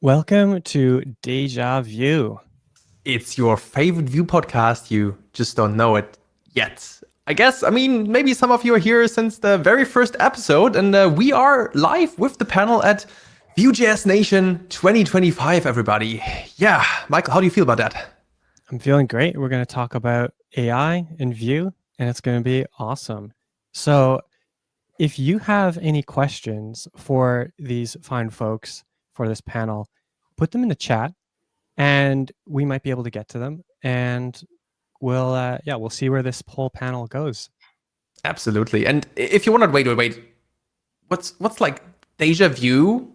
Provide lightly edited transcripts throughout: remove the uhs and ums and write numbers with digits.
Welcome to Deja Vue. It's your favorite Vue podcast. You just don't know it yet. I guess, maybe some of you are here since the very first episode, and we are live with the panel at Vue.js Nation 2025, everybody. Yeah, Michael, how do you feel about that? I'm feeling great. We're going to talk about AI and Vue, and it's going to be awesome. So, if you have any questions for these fine folks for this panel, put them in the chat, and we might be able to get to them. And we'll see where this whole panel goes. Absolutely. And if you want to wait. What's like Deja Vue?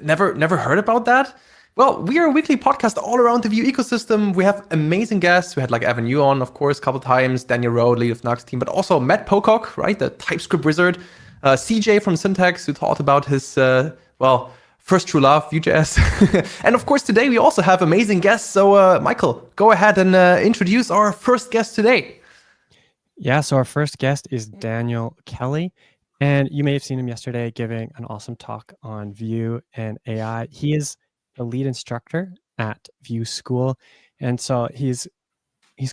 Never heard about that. Well, we are a weekly podcast all around the Vue ecosystem. We have amazing guests. We had like Evan Yu on, of course, a couple times. Daniel Rowe, lead of Nuxt team, but also Matt Pocock, right, the TypeScript wizard. CJ from Syntax, who taught about his first true love, Vue.js. And of course, today we also have amazing guests. So, Michael, go ahead and introduce our first guest today. Yeah, so our first guest is Daniel Kelly. And you may have seen him yesterday giving an awesome talk on Vue and AI. He is the lead instructor at Vue School. And so he's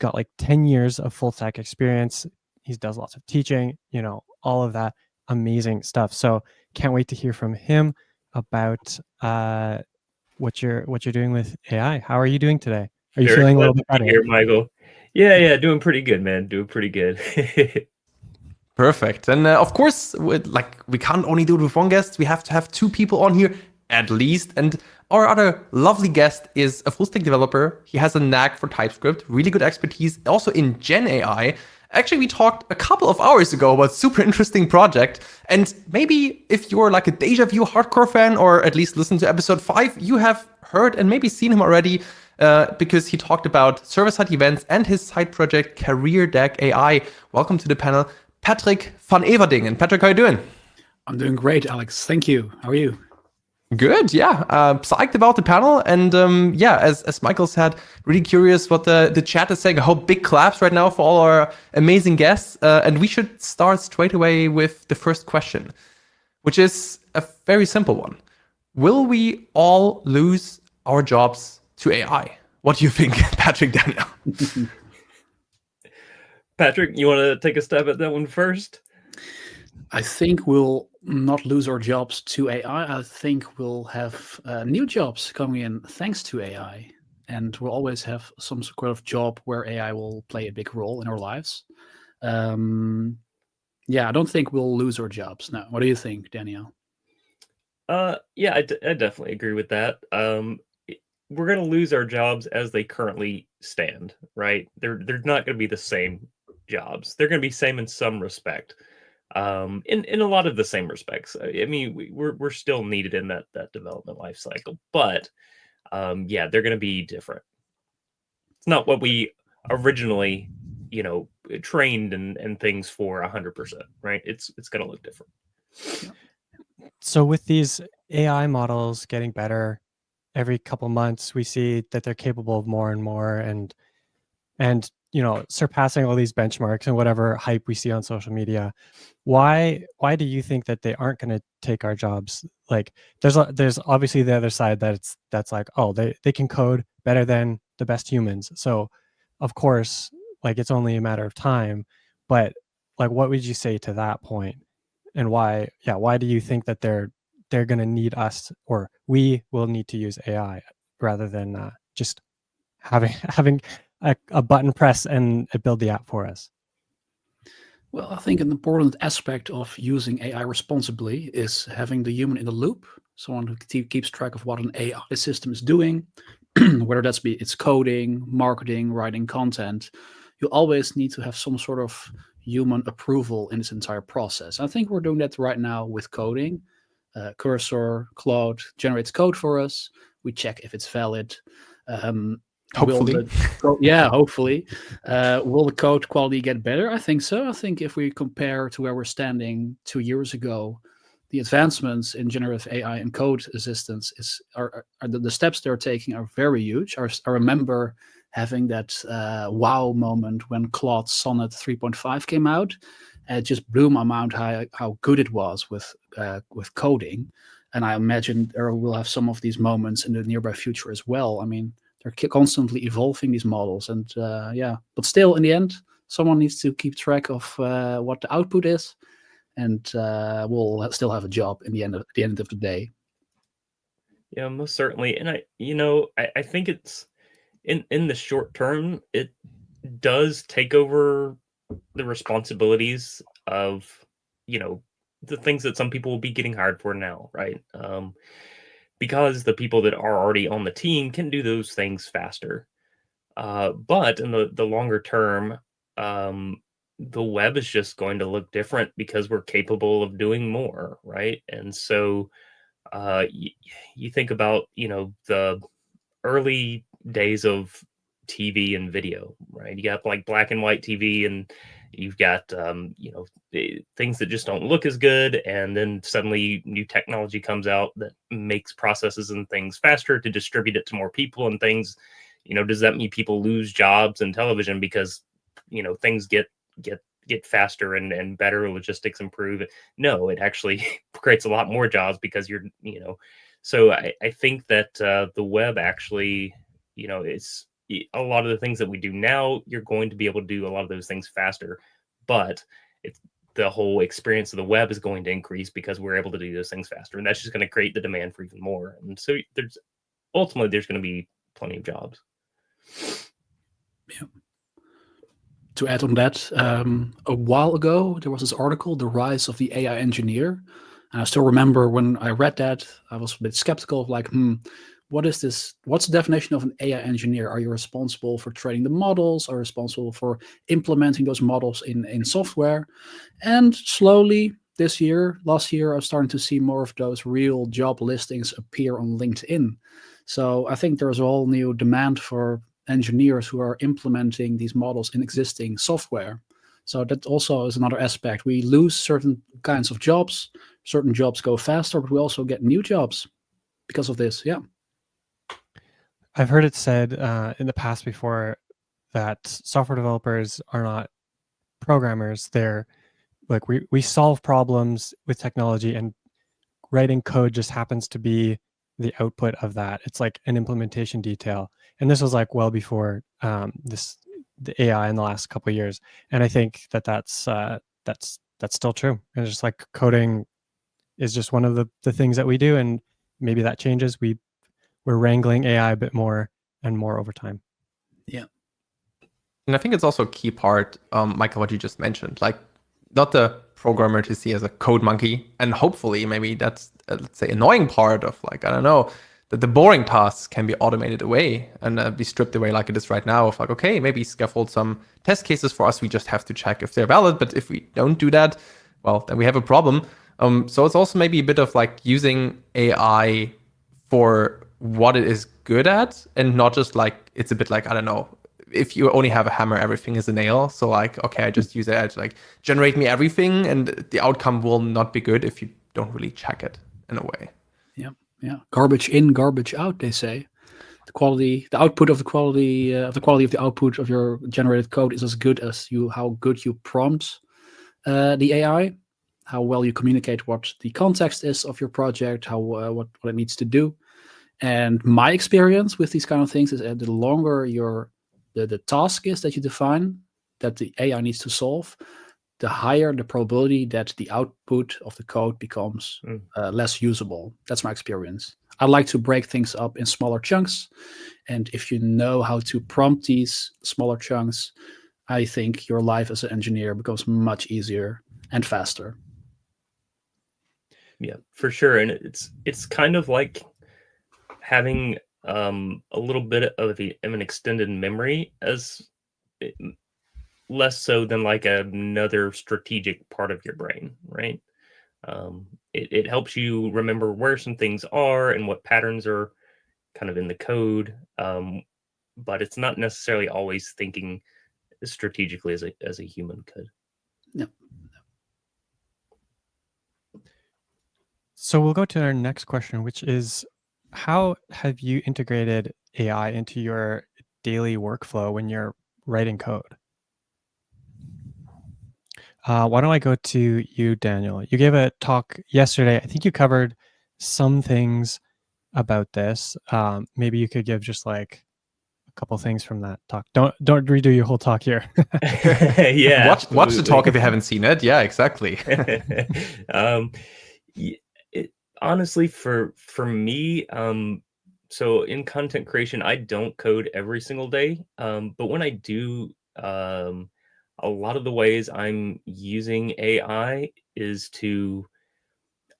got like 10 years of full stack experience. He does lots of teaching, all of that amazing stuff. So can't wait to hear from him about what you're doing with AI. How are you doing today? Are you feeling a little bit better? Here, Michael. Yeah, doing pretty good, man. Doing pretty good. Perfect. And of course, we can't only do it with one guest. We have to have two people on here at least. And our other lovely guest is a full stack developer. He has a knack for TypeScript, really good expertise, also in Gen AI. Actually, we talked a couple of hours ago about super interesting project. And maybe if you're like a Deja Vue hardcore fan, or at least listen to episode 5, you have heard and maybe seen him already. Because he talked about server-side events and his side project, Career Deck AI. Welcome to the panel, Patrick van Everdingen. Patrick, how are you doing? I'm doing great, Alex. Thank you. How are you? Good, yeah. Psyched about the panel. And as Michael said, really curious what the chat is saying. I hope big claps right now for all our amazing guests. And we should start straight away with the first question, which is a very simple one. Will we all lose our jobs to AI? What do you think, Patrick, Daniel? Patrick, you want to take a stab at that one first? I think we'll not lose our jobs to AI. I think we'll have new jobs coming in thanks to AI. And we'll always have some sort of job where AI will play a big role in our lives. I don't think we'll lose our jobs. No. What do you think, Daniel? I definitely agree with that. We're going to lose our jobs as they currently stand, right? They're not going to be the same jobs. They're going to be same in some respect. In a lot of the same respects. I mean, we're still needed in that development life cycle, but they're going to be different. It's not what we originally, trained and things for 100%, right? It's going to look different. So with these AI models getting better every couple months, we see that they're capable of more and more, and surpassing all these benchmarks and whatever hype we see on social media. Why do you think that they aren't going to take our jobs? Like, there's obviously the other side that's like, oh, they can code better than the best humans, so of course, like, it's only a matter of time. But like, what would you say to that point? And why do you think that they're going to need us, or we will need to use AI rather than just having a button press and it build the app for us? Well, I think an important aspect of using AI responsibly is having the human in the loop, someone who keeps track of what an AI system is doing, whether it's coding, marketing, writing content. You always need to have some sort of human approval in this entire process. I think we're doing that right now with coding. Cursor, Claude generates code for us. We check if it's valid. Hopefully. Hopefully. Will the code quality get better? I think so. I think if we compare to where we're standing 2 years ago, the advancements in generative AI and code assistance are the steps they're taking are very huge. I remember having that wow moment when Claude Sonnet 3.5 came out. It just blew my mind how good it was with coding. And I imagine there will have some of these moments in the nearby future as well. I mean, they're constantly evolving these models, and but still, in the end, someone needs to keep track of what the output is, and we'll still have a job in the end of the day. Yeah, most certainly. And I think it's in the short term, it does take over the responsibilities of, the things that some people will be getting hired for now, right? Because the people that are already on the team can do those things faster. But in the longer term, the web is just going to look different because we're capable of doing more, right? And so you think about, the early days of TV and video, right? You got like black and white TV, and you've got things that just don't look as good, and then suddenly new technology comes out that makes processes and things faster to distribute it to more people and things. Does that mean people lose jobs in television because things get faster and better, logistics improve? No, it actually creates a lot more jobs because so I think that the web actually, it's a lot of the things that we do now, you're going to be able to do a lot of those things faster, but it's the whole experience of the web is going to increase because we're able to do those things faster, and that's just going to create the demand for even more. And so there's going to be plenty of jobs. Yeah. To add on that, a while ago, there was this article, The Rise of the AI Engineer. And I still remember when I read that, I was a bit skeptical of like, what is this? What's the definition of an AI engineer? Are you responsible for training the models? Are you responsible for implementing those models in software? And slowly last year, I was starting to see more of those real job listings appear on LinkedIn. So I think there's a whole new demand for engineers who are implementing these models in existing software. So that also is another aspect. We lose certain kinds of jobs. Certain jobs go faster, but we also get new jobs because of this. Yeah. I've heard it said in the past before that software developers are not programmers. They're like, we solve problems with technology, and writing code just happens to be the output of that. It's like an implementation detail. And this was like well before the AI in the last couple of years. And I think that's still true. And it's just like coding is just one of the things that we do, and maybe that changes. We're wrangling AI a bit more and more over time. Yeah. And I think it's also a key part, Michael, what you just mentioned, like not the programmer to see as a code monkey. And hopefully maybe that's, let's say, annoying part of like, I don't know, that the boring tasks can be automated away and be stripped away like it is right now of like, okay, maybe scaffold some test cases for us. We just have to check if they're valid. But if we don't do that, well, then we have a problem. So it's also maybe a bit of like using AI for what it is good at, and not just like, it's a bit like, I don't know, if you only have a hammer, everything is a nail. So like, okay, I just use it to like generate me everything, and the outcome will not be good if you don't really check it in a way. Yeah. Garbage in, garbage out, they say. The output of the quality of the output of your generated code is as good as how good you prompt the AI, how well you communicate what the context is of your project, how what it needs to do. And my experience with these kind of things is that the longer the task is that you define that the AI needs to solve, the higher the probability that the output of the code becomes less usable. That's my experience. I like to break things up in smaller chunks. And if you know how to prompt these smaller chunks, I think your life as an engineer becomes much easier and faster. Yeah, for sure. And it's kind of like having a little bit of an extended memory, as less so than like another strategic part of your brain, right? It helps you remember where some things are and what patterns are kind of in the code, but it's not necessarily always thinking strategically as a human could. No. So we'll go to our next question, which is, how have you integrated AI into your daily workflow when you're writing code? Why don't I go to you, Daniel? You gave a talk yesterday. I think you covered some things about this. Maybe you could give just like a couple things from that talk. Don't redo your whole talk here. Yeah, watch the absolutely. talk if you haven't seen it. Yeah, exactly. Honestly, for me, so in content creation, I don't code every single day. But when I do, a lot of the ways I'm using AI is to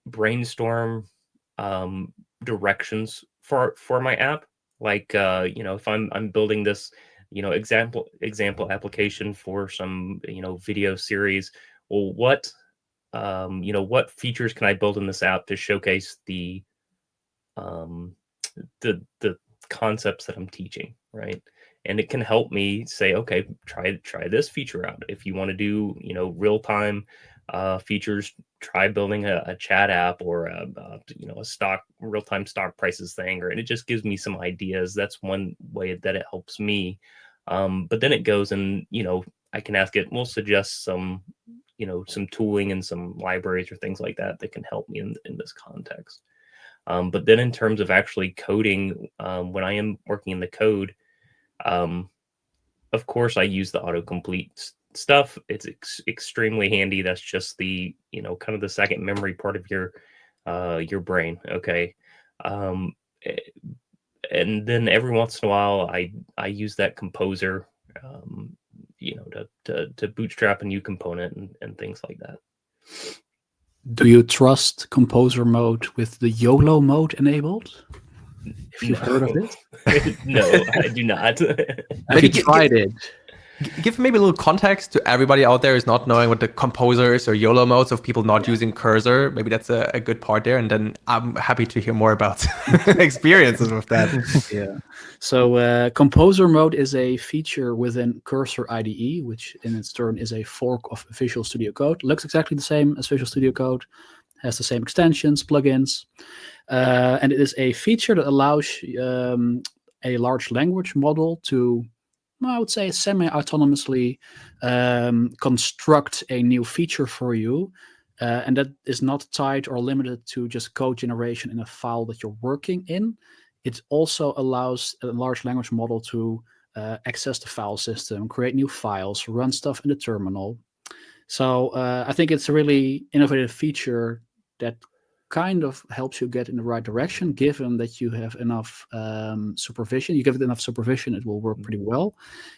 brainstorm directions for my app. Like if I'm building this, example application for some, video series. Well, what features can I build in this app to showcase um, the concepts that I'm teaching, right? And it can help me say, okay, try this feature out. If you want to do, real time features, try building a chat app or a stock real time stock prices thing, and it just gives me some ideas. That's one way that it helps me. But then it goes and I can ask it, we'll suggest some some tooling and some libraries or things like that that can help me in this context. But then in terms of actually coding, when I am working in the code, of course I use the autocomplete stuff. It's extremely handy. That's just the, kind of the second memory part of your brain. Okay. eh, and then every once in a while I use that composer, to bootstrap a new component and things like that. Do you trust composer mode with the YOLO mode enabled? If you've heard of this? No, I do not. Have you tried it? Give maybe a little context to everybody out there who's not knowing what the composers or YOLO modes of people not using cursor. Maybe that's a good part there. And then I'm happy to hear more about experiences with that. Yeah. So composer mode is a feature within Cursor IDE, which in its turn is a fork of Visual Studio Code. Looks exactly the same as Visual Studio Code, has the same extensions, plugins. And it is a feature that allows a large language model to, I would say, semi-autonomously construct a new feature for you. And that is not tied or limited to just code generation in a file that you're working in. It also allows a large language model to access the file system, create new files, run stuff in the terminal. So I think it's a really innovative feature that kind of helps you get in the right direction, given that you have enough supervision. You give it enough supervision, it will work pretty well.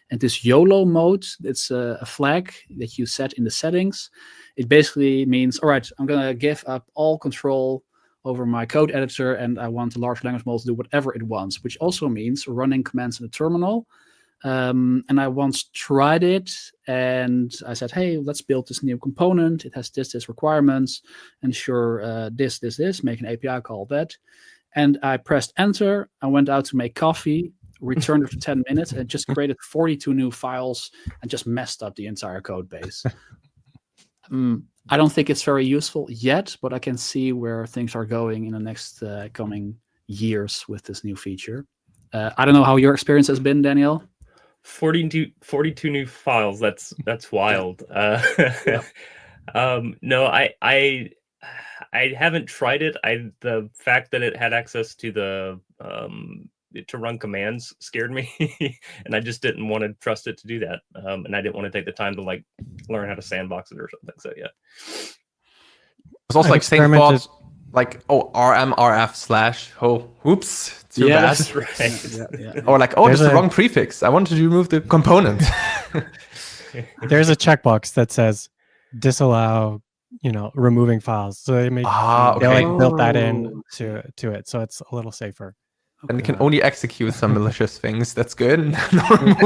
And this YOLO mode, it's a flag that you set in the settings. It basically means, all right, I'm going to give up all control over my code editor, and I want the large language model to do whatever it wants, which also means running commands in the terminal. And I once tried it, and I said, hey, let's build this new component. It has this requirements, and sure, this, make an API call that. And I pressed enter. I went out to make coffee, returned after 10 minutes, and just created 42 new files and just messed up the entire code base. I don't think it's very useful yet, but I can see where things are going in the next coming years with this new feature. I don't know how your experience has been, Daniel. 42 new files. That's wild. Yeah. No, I haven't tried it. The fact that it had access to the to run commands scared me, and I just didn't want to trust it to do that. And I didn't want to take the time to like learn how to sandbox it or something. So yeah. It's also like same thought, like, oh, RMRF / oh, oops, too bad. That's right. Yeah. Or like, oh, that's the wrong prefix. I wanted to remove the component. There's a checkbox that says disallow, removing files. So they made they built that in to it, so it's a little safer. And it can only execute some malicious things. That's good.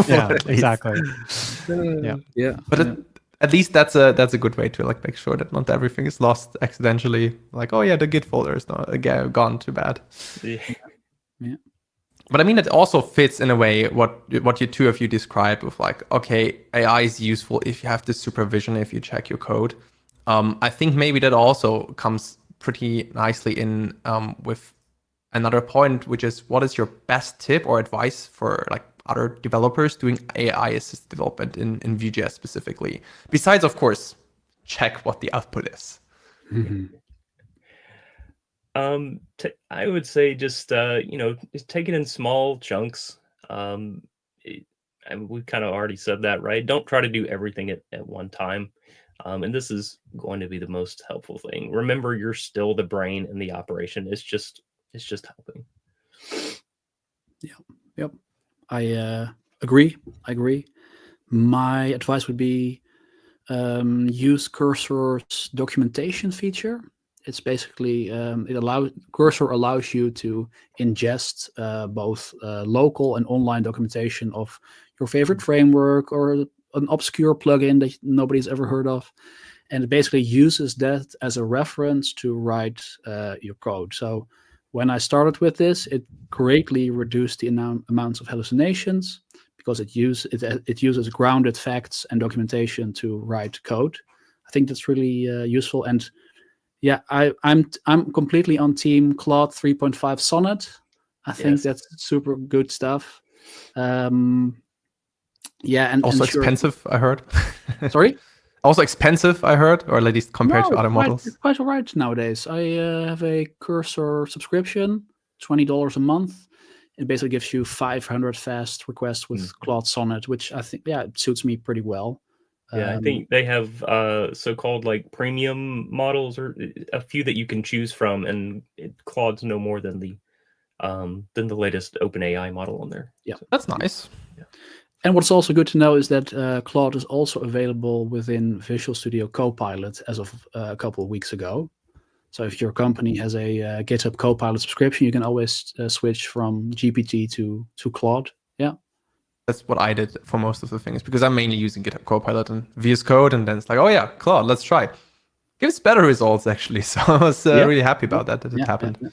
Yeah, exactly. Yeah. But at least that's a good way to like make sure that not everything is lost accidentally. Like, oh yeah, the Git folder is not gone. Too bad. Yeah. But I mean, it also fits in a way what you two of you described with like, okay, AI is useful if you have this supervision, if you check your code. I think maybe that also comes pretty nicely in with another point, which is what is your best tip or advice for like other developers doing AI assisted development in Vue.js specifically? Besides, of course, check what the output is. Mm-hmm. I would say just just take it in small chunks. We kind of already said that, right? Don't try to do everything at one time. And this is going to be the most helpful thing. Remember, you're still the brain in the operation. It's just helping. Yep. I agree. My advice would be use Cursor's documentation feature. It's basically Cursor allows you to ingest both local and online documentation of your favorite framework or an obscure plugin that nobody's ever heard of, and it basically uses that as a reference to write your code. So when I started with this, it greatly reduced the amounts of hallucinations because it uses grounded facts and documentation to write code. I think that's really useful. And yeah, I'm completely on team Claude 3.5 Sonnet. I think that's super good stuff. Yeah, and also expensive, I heard. Sorry? Also expensive, I heard, or at least compared to other models. It's quite all right nowadays. I have a Cursor subscription, $20 a month. It basically gives you 500 fast requests with Claude Sonnet, which I think, it suits me pretty well. Yeah, I think they have so-called like premium models, or a few that you can choose from, and Claude's no more than the latest OpenAI model on there. Yeah, so that's nice. Yeah. And what's also good to know is that Claude is also available within Visual Studio Copilot as of a couple of weeks ago. So if your company has a GitHub Copilot subscription, you can always switch from GPT to Claude. Yeah. That's what I did for most of the things, because I'm mainly using GitHub Copilot and VS Code, and then it's like, oh yeah, Claude, let's try. Gives better results actually. So I was really happy about that it happened. Yeah.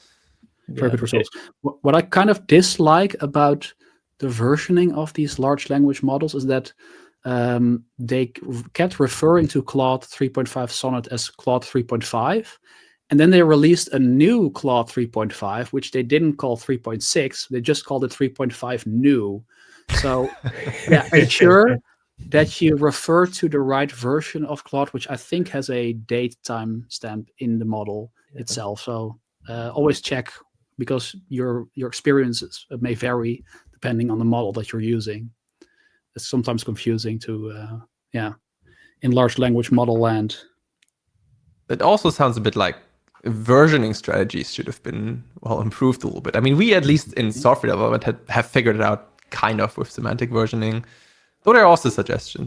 Very good results. What I kind of dislike about the versioning of these large language models is that they kept referring to Claude 3.5 Sonnet as Claude 3.5. And then they released a new Claude 3.5, which they didn't call 3.6. They just called it 3.5 new. So make sure that you refer to the right version of Claude, which I think has a date time stamp in the model itself. So always check, because your experiences may vary depending on the model that you're using. It's sometimes confusing to, in large language model land. It also sounds a bit like versioning strategies should have been improved a little bit. I mean, we at least in software development have figured it out kind of with semantic versioning. Though there are also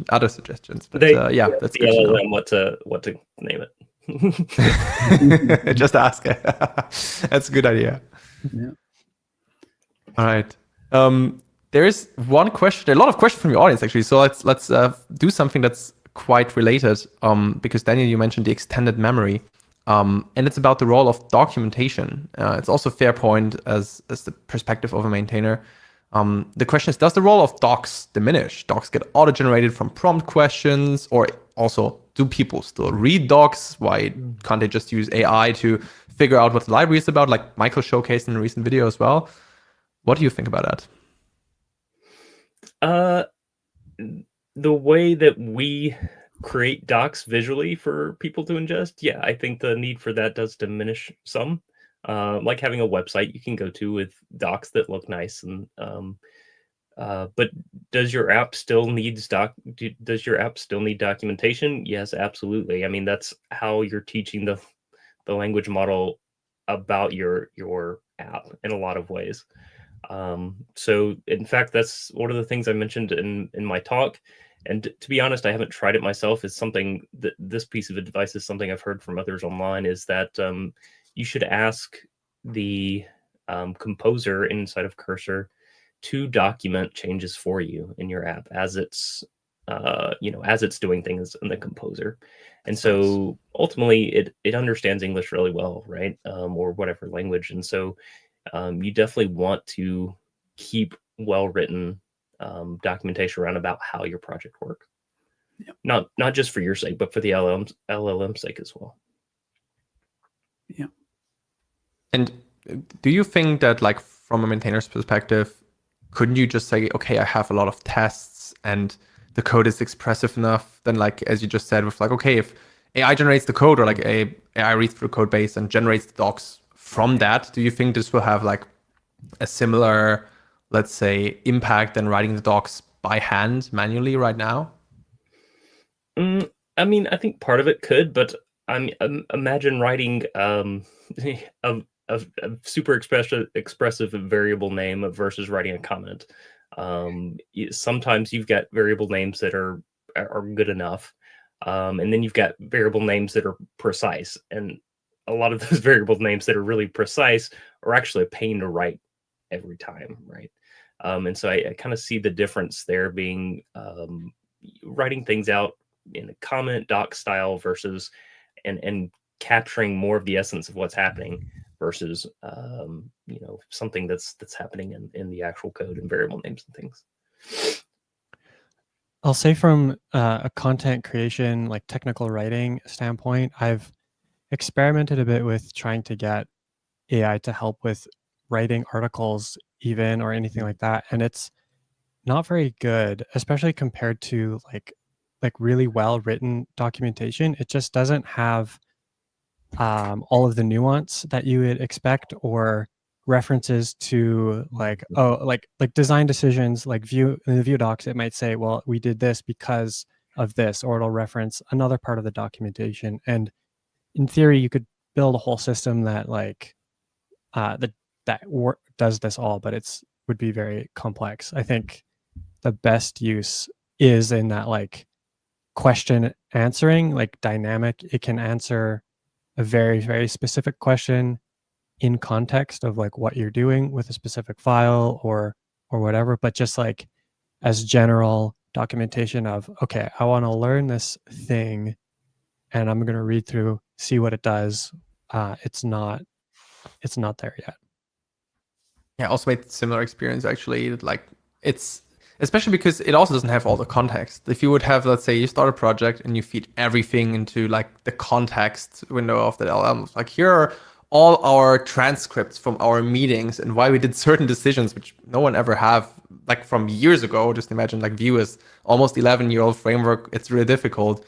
other suggestions. But that's good to know. What to name it. Just ask. That's a good idea. Yeah. All right. There is one question. A lot of questions from the audience actually. So let's do something that's quite related. Because Daniel, you mentioned the extended memory. And it's about the role of documentation. It's also a fair point as the perspective of a maintainer. The question is, does the role of docs diminish? Docs get auto-generated from prompt questions, or also do people still read docs? Why can't they just use AI to figure out what the library is about, like Michael showcased in a recent video as well? What do you think about that? The way that we create docs visually for people to ingest, I think the need for that does diminish some. Like having a website you can go to with docs that look nice, and but does your app still need documentation? Yes, absolutely. I mean, that's how you're teaching the language model about your app in a lot of ways. So in fact, that's one of the things I mentioned in my talk. And to be honest, I haven't tried it myself. It's something that this piece of advice is something I've heard from others online, is that you should ask the composer inside of Cursor to document changes for you in your app as it's doing things in the composer. And so ultimately it understands English really well, right? Or whatever language. And so you definitely want to keep well-written documentation around about how your project works. Yeah. Not just for your sake, but for the LLM's sake as well. Yeah. And do you think that, like, from a maintainer's perspective, couldn't you just say, okay, I have a lot of tests and the code is expressive enough? Then, like, as you just said, with like, okay, if AI generates the code, or like AI reads through the code base and generates the docs from that, do you think this will have like a similar, let's say, impact than writing the docs by hand manually right now? I mean, I think part of it could, but imagine writing a super expressive variable name versus writing a comment. Sometimes you've got variable names that are good enough, and then you've got variable names that are precise, and a lot of those variable names that are really precise are actually a pain to write every time, right? And so I kind of see the difference there being writing things out in a comment doc style versus and capturing more of the essence of what's happening versus something that's happening in the actual code and variable names and things. I'll say from a content creation, like technical writing standpoint, I've experimented a bit with trying to get AI to help with writing articles even or anything like that, and it's not very good, especially compared to like really well written documentation. It just doesn't have all of the nuance that you would expect, or references to like design decisions. Like Vue, in the Vue docs, it might say, well, we did this because of this, or it'll reference another part of the documentation. And in theory, you could build a whole system that like does this all, but it's would be very complex. I think the best use is in that like question answering, like dynamic. It can answer a very, very specific question in context of like what you're doing with a specific file or whatever, but just like as general documentation of, okay, I want to learn this thing and I'm going to read through, see what it does. It's not there yet. Yeah, I also made similar experience actually. Like it's especially because it also doesn't have all the context. If you would have, let's say, you start a project and you feed everything into like the context window of the LLM, like here are all our transcripts from our meetings and why we did certain decisions, which no one ever have, like from years ago. Just imagine like Vue is almost 11-year-old framework. It's really difficult.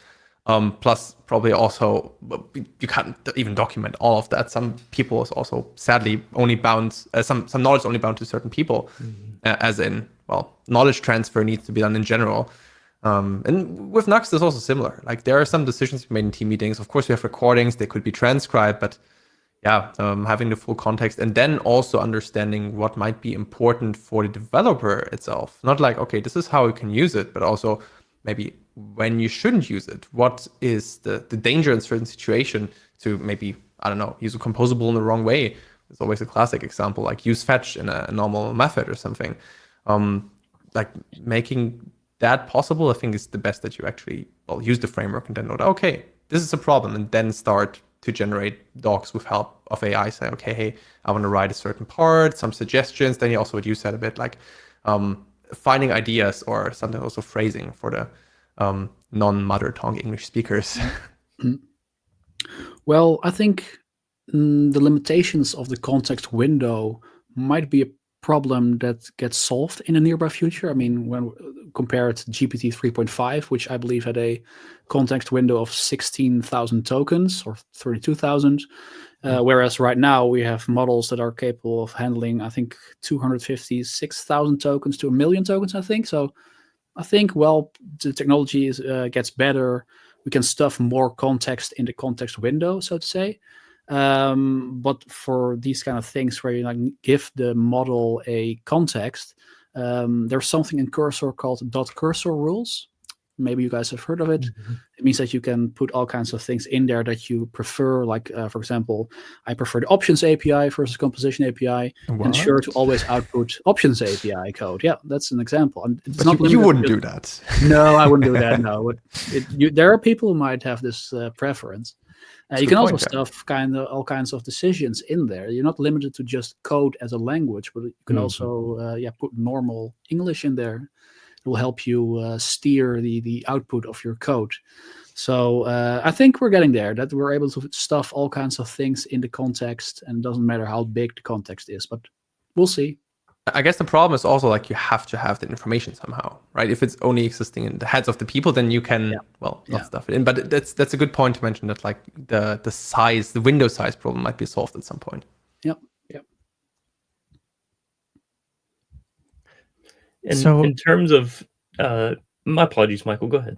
Plus, probably also you can't even document all of that. Some people is also sadly only bound, some knowledge is only bound to certain people, as in, well, knowledge transfer needs to be done in general. And with Nuxt, it's also similar. Like there are some decisions made in team meetings. Of course, we have recordings; they could be transcribed, but yeah, having the full context and then also understanding what might be important for the developer itself. Not like, okay, this is how you can use it, but also maybe when you shouldn't use it. What is the danger in certain situation to maybe, I don't know, use a composable in the wrong way? It's always a classic example, like use fetch in a normal method or something. Like making that possible, I think is the best that you actually, well, use the framework and then note, okay, this is a problem, and then start to generate docs with help of AI. Say, okay, hey, I want to write a certain part, some suggestions. Then you also what you said a bit like finding ideas or something, also phrasing for the non-mother tongue English speakers. Well, I think the limitations of the context window might be a problem that gets solved in the nearby future. I mean, when compared to GPT 3.5, which I believe had a context window of 16,000 tokens or 32,000, whereas right now we have models that are capable of handling, I think, 256,000 tokens to 1 million tokens, I think. So I think, well, the technology gets better. We can stuff more context in the context window, so to say. But for these kind of things where you like give the model a context, there's something in Cursor called .cursor rules. Maybe you guys have heard of it. Mm-hmm. It means that you can put all kinds of things in there that you prefer. Like, for example, I prefer the options API versus composition API. What? Ensure to always output options API code. Yeah, that's an example. And it's but you wouldn't do that. No, I wouldn't do that. No, there are people who might have this preference. You can also stuff all kinds of decisions in there. You're not limited to just code as a language, but you can also put normal English in there. It will help you steer the output of your code. So I think we're getting there, that we're able to stuff all kinds of things in the context, and it doesn't matter how big the context is, but we'll see. I guess the problem is also like you have to have the information somehow, right? If it's only existing in the heads of the people, then you can, not stuff it in. But that's a good point to mention, that like the size, the window size problem might be solved at some point. Yep. And So- in terms of, my apologies, Michael, go ahead.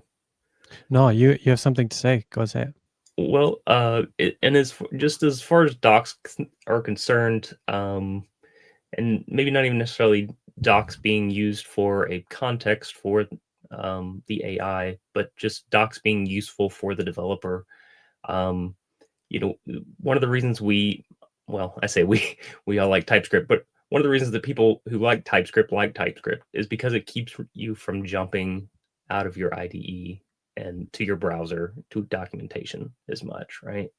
No, you have something to say. Go say it. Well, and just as far as docs are concerned, and maybe not even necessarily docs being used for a context for the AI, but just docs being useful for the developer. You know, one of the reasons I say we all like TypeScript, but one of the reasons that people who like TypeScript is because it keeps you from jumping out of your IDE and to your browser to documentation as much, right?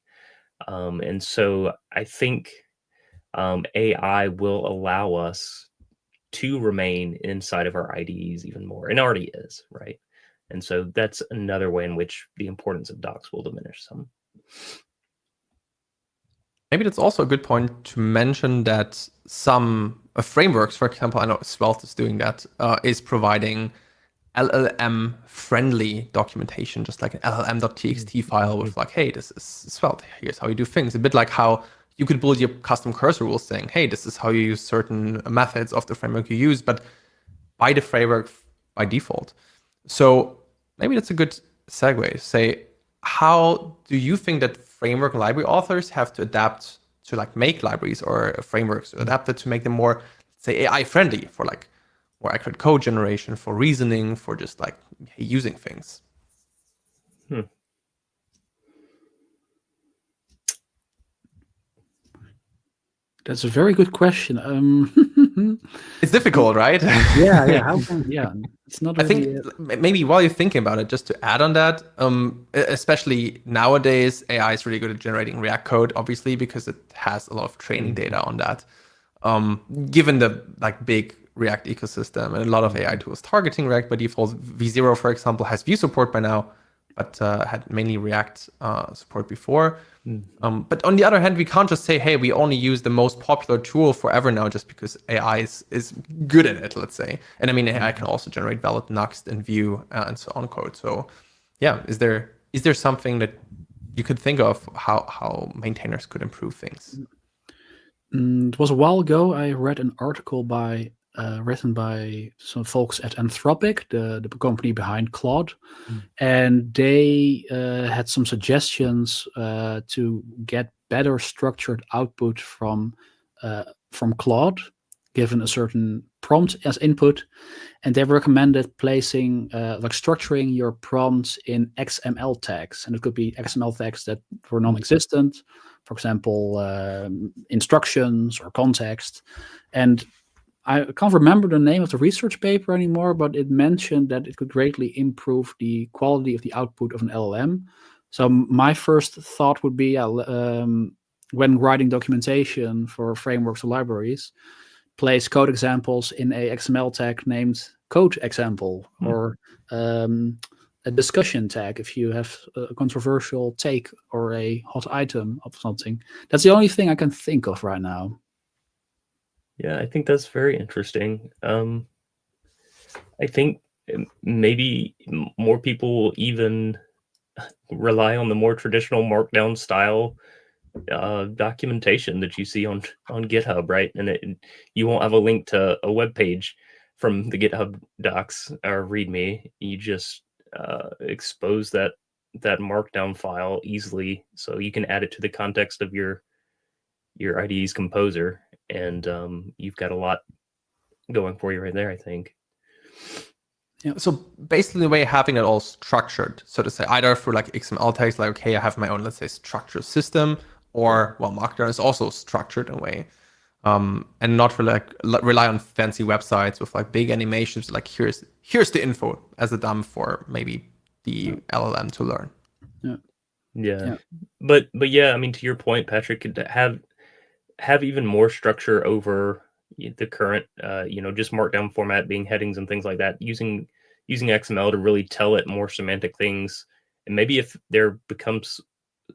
And so I think AI will allow us to remain inside of our IDEs even more, and already is, right? And so that's another way in which the importance of docs will diminish some. Maybe that's also a good point to mention that some frameworks, for example, I know Svelte is doing that, is providing LLM-friendly documentation, just like an LLM.txt file with like, hey, this is Svelte. Here's how you do things. A bit like how you could build your custom cursor rules saying, hey, this is how you use certain methods of the framework you use, but by the framework by default. So maybe that's a good segue. Say, how do you think that framework library authors have to adapt to like make libraries or frameworks to adapt it to make them more, say, AI friendly for like more accurate code generation, for reasoning, for just like using things? That's a very good question. It's difficult, right? Yeah. How can? Yeah, it's not. I Really, think maybe while you're thinking about it, just to add on that, especially nowadays, AI is really good at generating React code, obviously, because it has a lot of training data on that. Given the like big React ecosystem and a lot of AI tools targeting React by default, V0, for example, has Vue support by now, but had mainly React support before. But on the other hand, we can't just say, hey, we only use the most popular tool forever now just because AI is good at it, let's say. And I mean, AI can also generate valid Nuxt and Vue and so on code. So yeah, is there something that you could think of how maintainers could improve things? It was a while ago. I read an article written by some folks at Anthropic, the company behind Claude, and they had some suggestions to get better structured output from Claude, given a certain prompt as input, and they recommended placing structuring your prompts in XML tags, and it could be XML tags that were non-existent. For example, instructions or context. And I can't remember the name of the research paper anymore, but it mentioned that it could greatly improve the quality of the output of an LLM. So my first thought would be, when writing documentation for frameworks or libraries, place code examples in a XML tag named code example, or a discussion tag if you have a controversial take or a hot item of something. That's the only thing I can think of right now. Yeah, I think that's very interesting. I think maybe more people will even rely on the more traditional markdown style documentation that you see on GitHub, right? And you won't have a link to a web page from the GitHub docs or README. You just expose that markdown file easily, so you can add it to the context of your IDE's composer, and you've got a lot going for you right there, I think. Yeah. So basically the way having it all structured, so to say, either through like XML tags, like, okay, I have my own, let's say, structured system, or, well, Markdown is also structured in a way. And not rely on fancy websites with like big animations, like here's the info as a dump for maybe the LLM to learn. Yeah. But yeah, I mean, to your point, Patrick, could have even more structure over the current, just markdown format being headings and things like that, using XML to really tell it more semantic things. And maybe if there becomes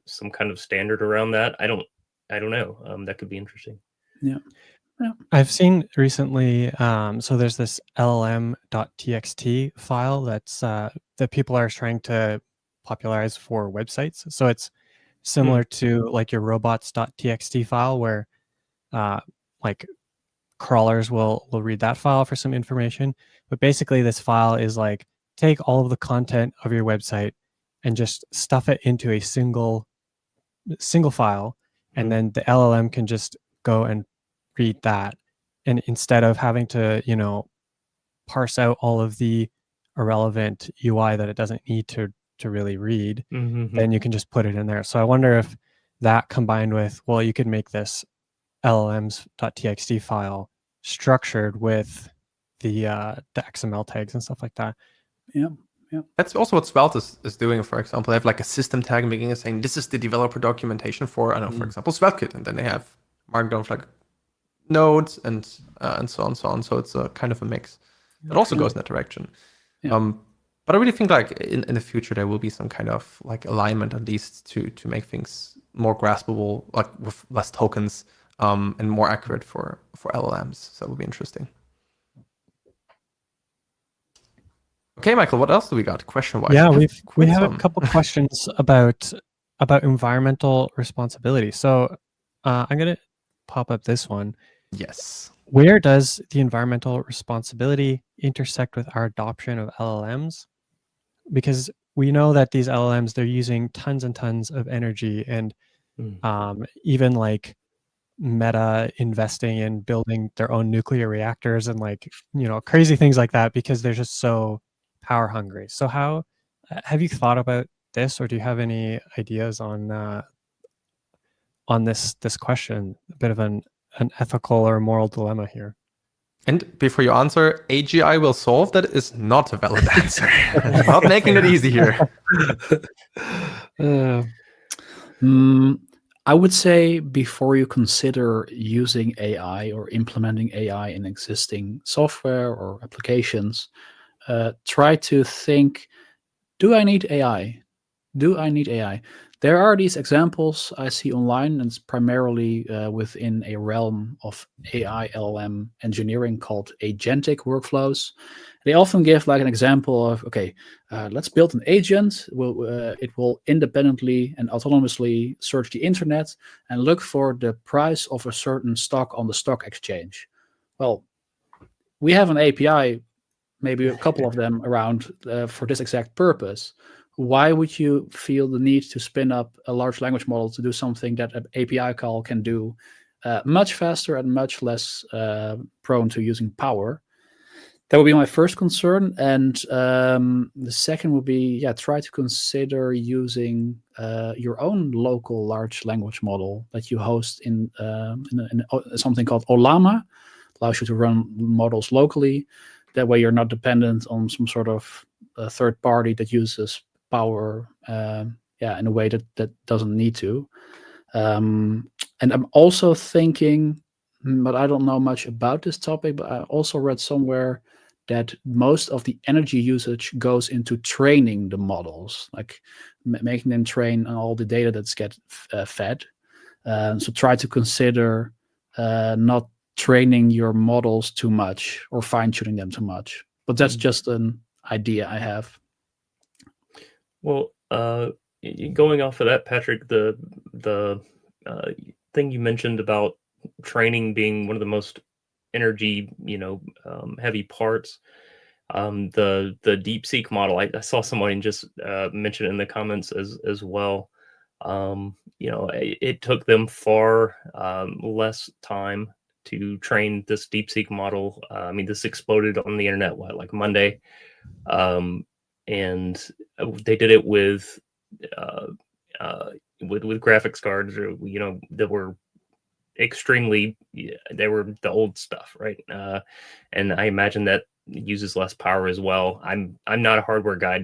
some kind of standard around that, I don't know. That could be interesting. Yeah. I've seen recently, so there's this LLM.txt file that's that people are trying to popularize for websites. So it's similar to like your robots.txt file, where like crawlers will read that file for some information. But basically, this file is like take all of the content of your website and just stuff it into a single file, and then the LLM can just go and read that. And instead of having to, parse out all of the irrelevant UI that it doesn't need to really read, then you can just put it in there. So I wonder if that combined with, well, you could make this llms.txt file structured with the XML tags and stuff like that. Yeah. That's also what Svelte is doing, for example. They have like a system tag making it saying this is the developer documentation for, I don't know, for example, SvelteKit. And then they have Markdown flag nodes and so on, so on. So it's a kind of a mix. It also goes in that direction. Yeah. But I really think like in the future, there will be some kind of like alignment at least to make things more graspable, like with less tokens and more accurate for LLMs. So that would be interesting. Okay, Michael, what else do we got question-wise? Yeah, we have a couple questions about environmental responsibility. So I'm going to pop up this one. Yes. Where does the environmental responsibility intersect with our adoption of LLMs? Because we know that these LLMs, they're using tons and tons of energy, and even like Meta investing in building their own nuclear reactors and like, crazy things like that, because they're just so power hungry. So how have you thought about this, or do you have any ideas on this question? A bit of an ethical or moral dilemma here. And before you answer, AGI will solve that is not a valid answer. Not making it easy here. I would say before you consider using AI or implementing AI in existing software or applications, try to think, do I need AI? Do I need AI? There are these examples I see online, and it's primarily within a realm of AI LLM engineering called agentic workflows. They often give like an example of, okay, let's build an agent. It will independently and autonomously search the internet and look for the price of a certain stock on the stock exchange. Well, we have an API, maybe a couple of them around for this exact purpose. Why would you feel the need to spin up a large language model to do something that an API call can do much faster and much less prone to using power? That would be my first concern. And the second would be, try to consider using your own local large language model that you host in something called Olama. Allows you to run models locally. That way you're not dependent on some sort of third party that uses power in a way that doesn't need to. And I'm also thinking, but I don't know much about this topic, but I also read somewhere that most of the energy usage goes into training the models, like making them train on all the data that's get fed. So try to consider not training your models too much or fine-tuning them too much. But that's just an idea I have. Well, going off of that, Patrick, the thing you mentioned about training being one of the most energy, heavy parts, the DeepSeek model. I saw someone just mention it in the comments as well. It took them far less time to train this DeepSeek model. This exploded on the internet, like Monday. And they did it with graphics cards, that were extremely, they were the old stuff, right? And I imagine that uses less power as well. I'm not a hardware guy.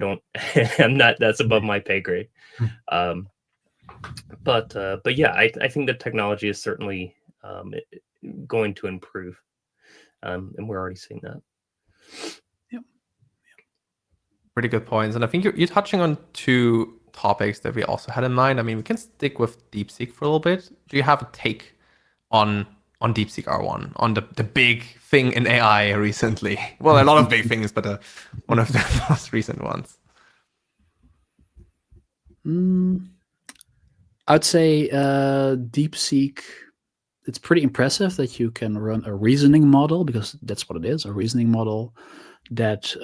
That's above my pay grade. But yeah, I think the technology is certainly going to improve, and we're already seeing that. Pretty good points. And I think you're touching on two topics that we also had in mind. We can stick with DeepSeek for a little bit. Do you have a take on DeepSeek R1, on the big thing in AI recently? Well, a lot of big things, but one of the most recent ones. I'd say DeepSeek it's pretty impressive that you can run a reasoning model, because that's what it is, a reasoning model that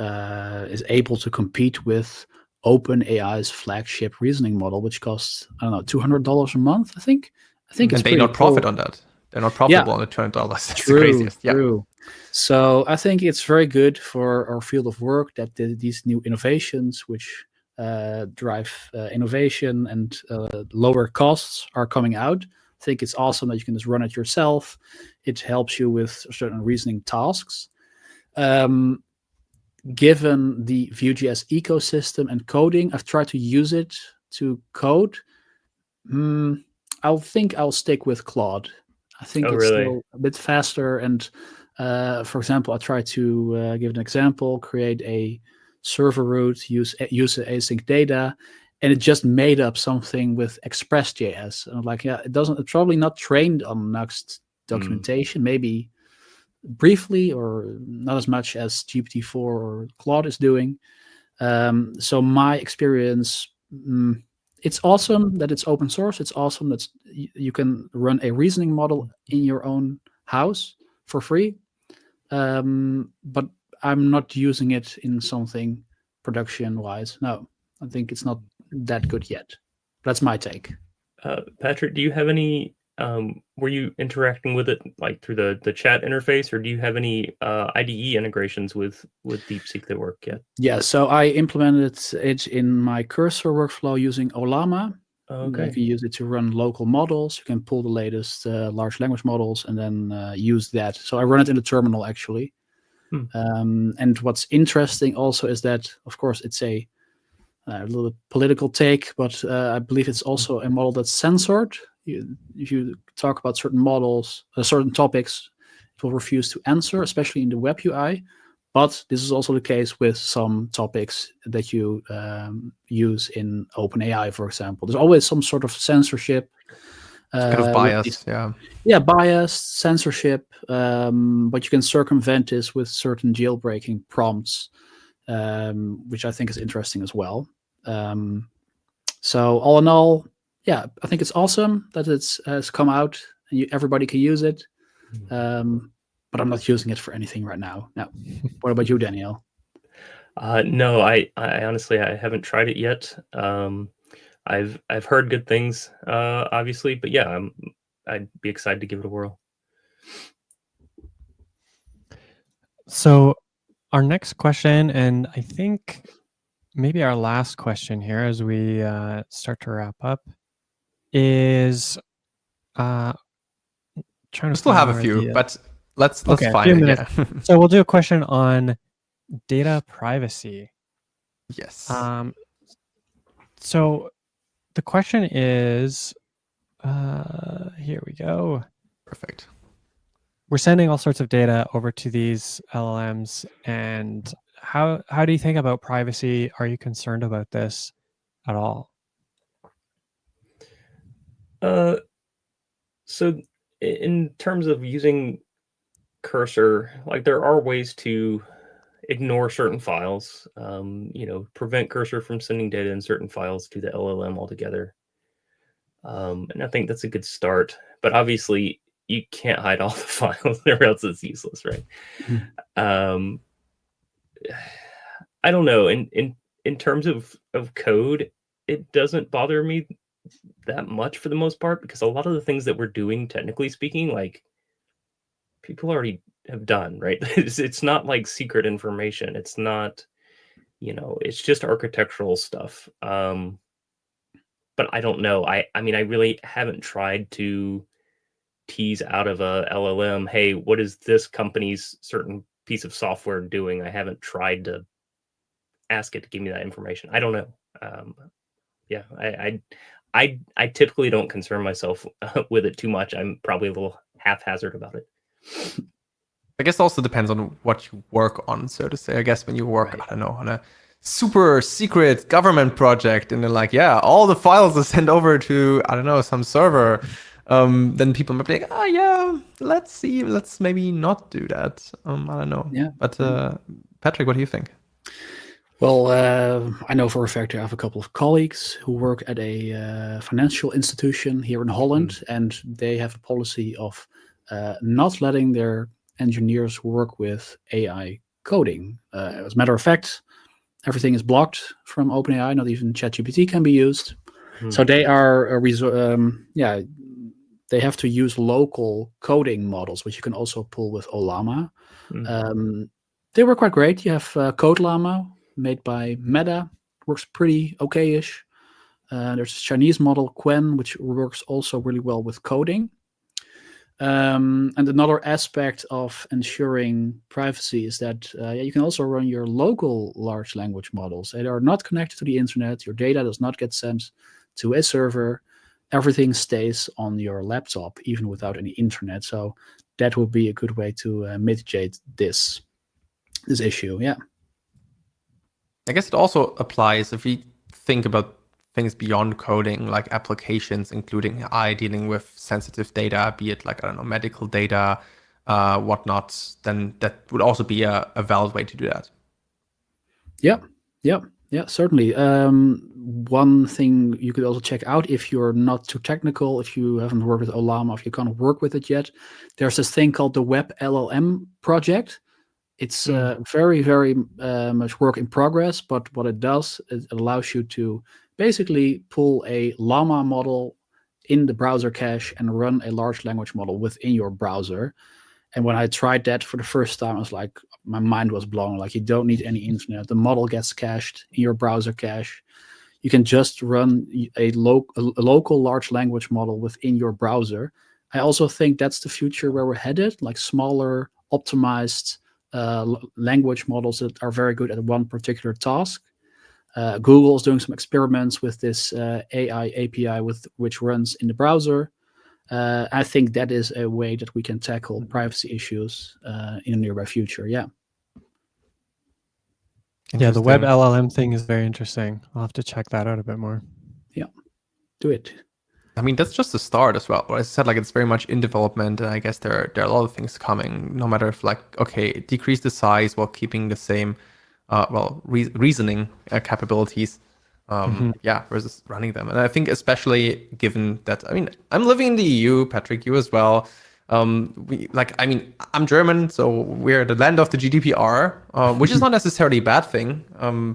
is able to compete with OpenAI's flagship reasoning model, which costs, I don't know, $200 a month, I think. I think it's And they pretty not profit cool. on that. They're not profitable on the $200. That's True, the craziest. Yeah. true. So I think it's very good for our field of work that these new innovations, which drive innovation and lower costs, are coming out. I think it's awesome that you can just run it yourself. It helps you with certain reasoning tasks. Given the Vue.js ecosystem and coding, I've tried to use it to code. I'll stick with Claude. I think it's still a bit faster. And for example, I tried to give an example, create a server route, use async data, and it just made up something with Express.js. And I'm like, yeah, it's probably not trained on Nuxt documentation, maybe briefly or not as much as GPT-4 or Claude is doing. So my experience, it's awesome that it's open source. It's awesome that you can run a reasoning model in your own house for free. But I'm not using it in something production-wise. No, I think it's not that good yet. That's my take. Patrick, do you have any, were you interacting with it like through the chat interface, or do you have any IDE integrations with DeepSeek that work yet? Yeah, so I implemented it in my cursor workflow using Olama. Okay. You can use it to run local models. You can pull the latest large language models and then use that. So I run it in the terminal, actually. And what's interesting also is that, of course, it's a little political take, but I believe it's also a model that's censored. If you talk about certain models, certain topics, it will refuse to answer, especially in the web UI. But this is also the case with some topics that you use in OpenAI, for example. There's always some sort of censorship. Kind of bias, Yeah, bias, censorship, but you can circumvent this with certain jailbreaking prompts, which I think is interesting as well. So all in all, yeah, I think it's awesome that it has come out and everybody can use it. But I'm not using it for anything right now. No. What about you, Daniel? No, I honestly, I haven't tried it yet. I've heard good things, obviously, but yeah, I'd be excited to give it a whirl. So our next question, and I think maybe our last question here as we start to wrap up, is trying to. We still have a few, but let's find it. Yeah. So we'll do a question on data privacy. Yes. So the question is, here we go. Perfect. We're sending all sorts of data over to these LLMs, and how do you think about privacy? Are you concerned about this at all? So in terms of using cursor, like there are ways to ignore certain files, prevent cursor from sending data in certain files to the LLM altogether. And I think that's a good start, but obviously you can't hide all the files or else it's useless, right? I don't know. In terms of code, it doesn't bother me that much for the most part, because a lot of the things that we're doing, technically speaking, like people already have done, right? It's not like secret information. It's not, it's just architectural stuff. But I don't know. I mean, I really haven't tried to tease out of a LLM, hey, what is this company's certain piece of software doing? I haven't tried to ask it to give me that information. I don't know. Yeah, I typically don't concern myself with it too much. I'm probably a little haphazard about it. I guess it also depends on what you work on, so to say. I guess when you work, I don't know, on a super secret government project, and they're like, yeah, all the files are sent over to, I don't know, some server, then people might be like, oh yeah, let's see, let's maybe not do that. I don't know. Yeah. But Patrick, what do you think? Well, I know for a fact I have a couple of colleagues who work at a financial institution here in Holland, and they have a policy of not letting their engineers work with AI coding. As a matter of fact, everything is blocked from OpenAI. Not even ChatGPT can be used. So they are they have to use local coding models, which you can also pull with Olama. They were quite great. You have Code Llama, made by Meta, works pretty okay-ish. There's a Chinese model, Quen, which works also really well with coding. And another aspect of ensuring privacy is that you can also run your local large language models. They are not connected to the internet. Your data does not get sent to a server. Everything stays on your laptop, even without any internet. So that would be a good way to mitigate this issue. Yeah. I guess it also applies if we think about things beyond coding, like applications, including AI dealing with sensitive data, be it like, I don't know, medical data, whatnot, then that would also be a valid way to do that. Yeah, certainly. One thing you could also check out if you're not too technical, if you haven't worked with Olama, if you can't work with it yet, there's this thing called the Web LLM project. It's very, very much work in progress, but what it does is it allows you to basically pull a Llama model in the browser cache and run a large language model within your browser. And when I tried that for the first time, I was like, my mind was blown. Like, you don't need any internet. The model gets cached in your browser cache. You can just run a local large language model within your browser. I also think that's the future where we're headed, like smaller, optimized language models that are very good at one particular task. Google is doing some experiments with this AI API which runs in the browser. I think that is a way that we can tackle privacy issues in the nearby future. Yeah. Yeah, the Web LLM thing is very interesting. I'll have to check that out a bit more. Yeah, do it. I mean, that's just the start as well. As I said, like, it's very much in development, and I guess there are a lot of things coming. No matter if, like, okay, decrease the size while keeping the same, reasoning capabilities. Versus running them. And I think especially given that, I mean, I'm living in the EU, Patrick, you as well. I'm German, so we're the land of the GDPR, which is not necessarily a bad thing.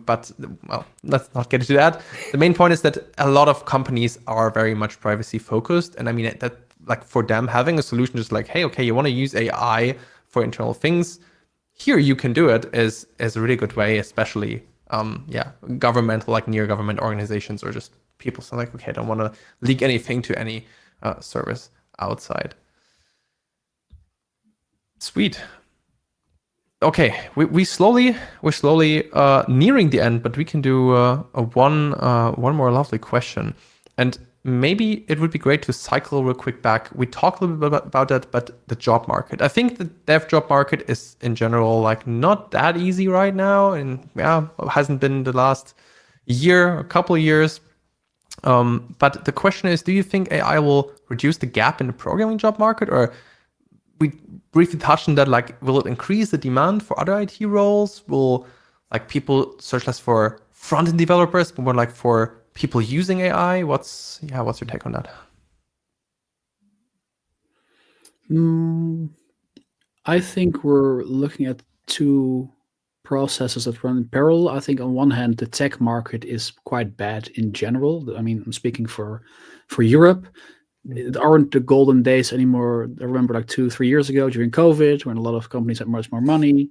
But well, let's not get into that. The main point is that a lot of companies are very much privacy focused. And I mean, that, like, for them, having a solution just like, hey, okay, you want to use AI for internal things, here you can do it is a really good way, especially governmental, like near government organizations, or just people. So like, okay, I don't want to leak anything to any service outside. Sweet. Okay, we're slowly nearing the end, but we can do one more lovely question. And maybe it would be great to cycle real quick back. We talked a little bit about that, but the job market. I think the dev job market is in general like not that easy right now, and hasn't been the last year, a couple of years. But the question is, do you think AI will reduce the gap in the programming job market, or we briefly touched on that, like, will it increase the demand for other IT roles? Will, like, people search less for front-end developers, but more like for people using AI? What's your take on that? I think we're looking at two processes that run in parallel. I think on one hand, the tech market is quite bad in general. I mean, I'm speaking for Europe. It aren't the golden days anymore. I remember like 2-3 years ago during COVID, when a lot of companies had much more money.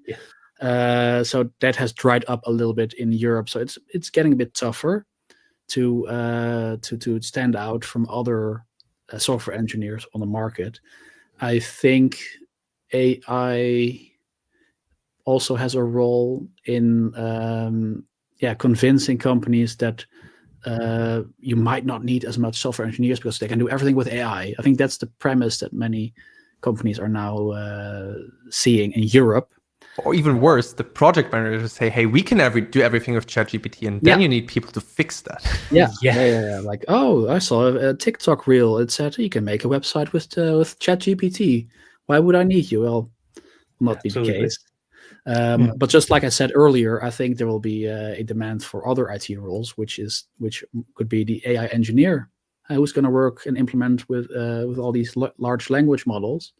So that has dried up a little bit in Europe. So it's getting a bit tougher to stand out from other software engineers on the market. I think AI also has a role in convincing companies that you might not need as much software engineers because they can do everything with AI. I think that's the premise that many companies are now seeing in Europe. Or even worse, the project managers say, hey, we can do everything with ChatGPT, and then you need people to fix that. Yeah. Like, oh, I saw a TikTok reel. It said you can make a website with ChatGPT. Why would I need you? Well, will not be the case. But just like I said earlier, I think there will be a demand for other IT roles, which could be the AI engineer who's going to work and implement with all these large language models.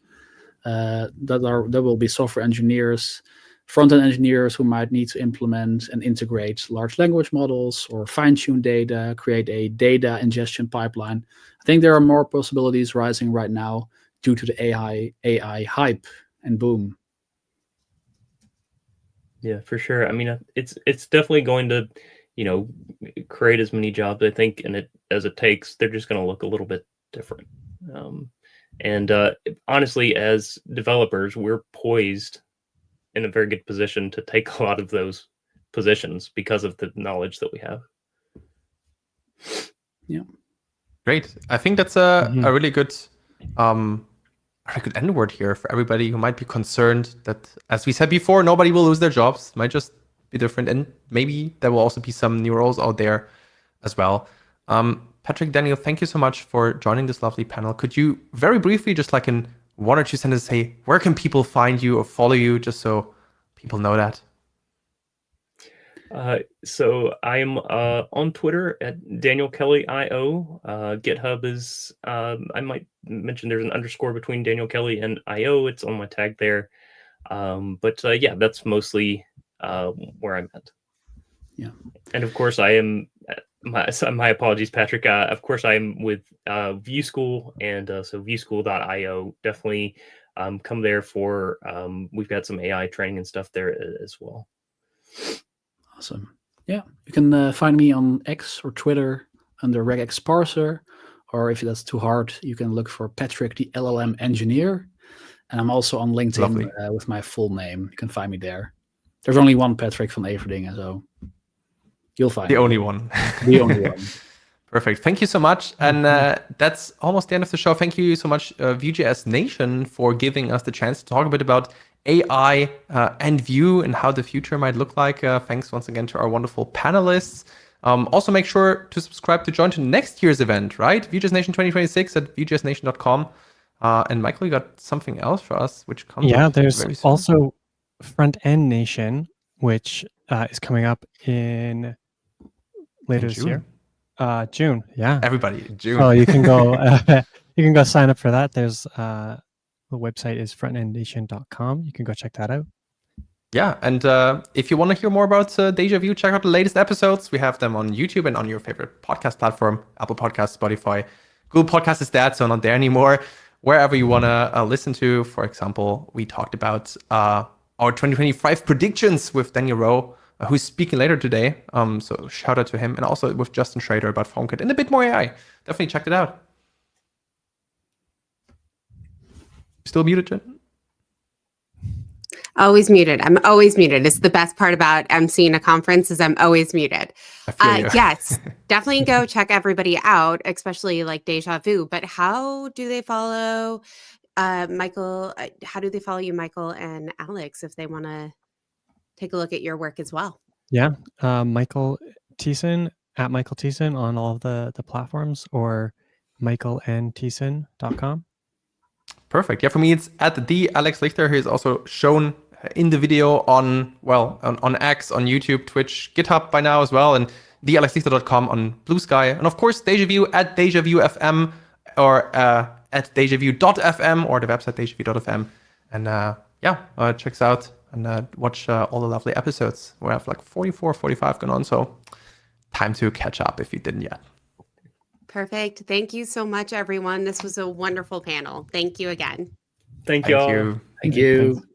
There will be software engineers, front-end engineers who might need to implement and integrate large language models or fine-tune data, create a data ingestion pipeline. I think there are more possibilities rising right now due to the AI hype and boom. Yeah, for sure. I mean, it's definitely going to, create as many jobs, I think, as it takes. They're just going to look a little bit different. And honestly, as developers, we're poised in a very good position to take a lot of those positions because of the knowledge that we have. Yeah. Great. I think that's a really good end word here for everybody who might be concerned that, as we said before, nobody will lose their jobs. It might just be different. And maybe there will also be some new roles out there as well. Patrick, Daniel, thank you so much for joining this lovely panel. Could you very briefly, just like in 1 or 2 sentences, say, where can people find you or follow you, just so people know that? So I am on Twitter at DanielKellyIO. GitHub is, I might mention there's an underscore between Daniel Kelly and IO. It's on my tag there. But yeah, that's mostly where I'm at. Yeah. And of course, I am, my apologies, Patrick. Of course, I'm with Vue School, and so vueschool.io. Definitely come there for, we've got some AI training and stuff there as well. Awesome. Yeah, you can find me on X or Twitter under regex parser, or if that's too hard, you can look for Patrick the LLM engineer. And I'm also on LinkedIn with my full name. You can find me there. There's only one Patrick van Everdingen, so you'll find the me. only one. The only one. Perfect. Thank you so much. And that's almost the end of the show. Thank you so much, Vue.js Nation, for giving us the chance to talk a bit about AI and Vue and how the future might look like. Thanks once again to our wonderful panelists. Also, make sure to subscribe to join to next year's event, right? Vue.js Nation 2026 at vuejsnation.com. And Michael, you got something else for us, which comes up there's very soon. also Front-End Nation, which is coming up in later this year. June, yeah. Everybody, June. So you can go sign up for that. There's the website is frontenddnation.com. You can go check that out. Yeah, and if you want to hear more about Deja Vue, check out the latest episodes. We have them on YouTube and on your favorite podcast platform, Apple Podcasts, Spotify. Google Podcasts is dead, so not there anymore. Wherever you want to listen to, for example, we talked about our 2025 predictions with Daniel Rowe, who's speaking later today. So shout out to him. And also with Justin Schrader about FoamKit and a bit more AI. Definitely check it out. Still muted, Jen? Always muted. I'm always muted. It's the best part about emceeing a conference is I'm always muted. Yes, definitely go check everybody out, especially like Deja Vu. But how do they follow Michael? How do they follow you, Michael and Alex, if they want to take a look at your work as well? Yeah, Michael Thiessen at Michael Thiessen on all of the platforms, or michaelandthiessen.com. Perfect. Yeah, for me, it's at the Alex Lichter, who is also shown in the video on X, on YouTube, Twitch, GitHub by now as well, and thealexlichter.com on Blue Sky. And of course, Deja Vue at Deja Vue FM, or at dejavue.fm, or the website dejavue.fm. And check us out and watch all the lovely episodes. We have like 44, 45 going on, so time to catch up if you didn't yet. Perfect. Thank you so much, everyone. This was a wonderful panel. Thank you again. Thank you all. You. Thank you. Thanks.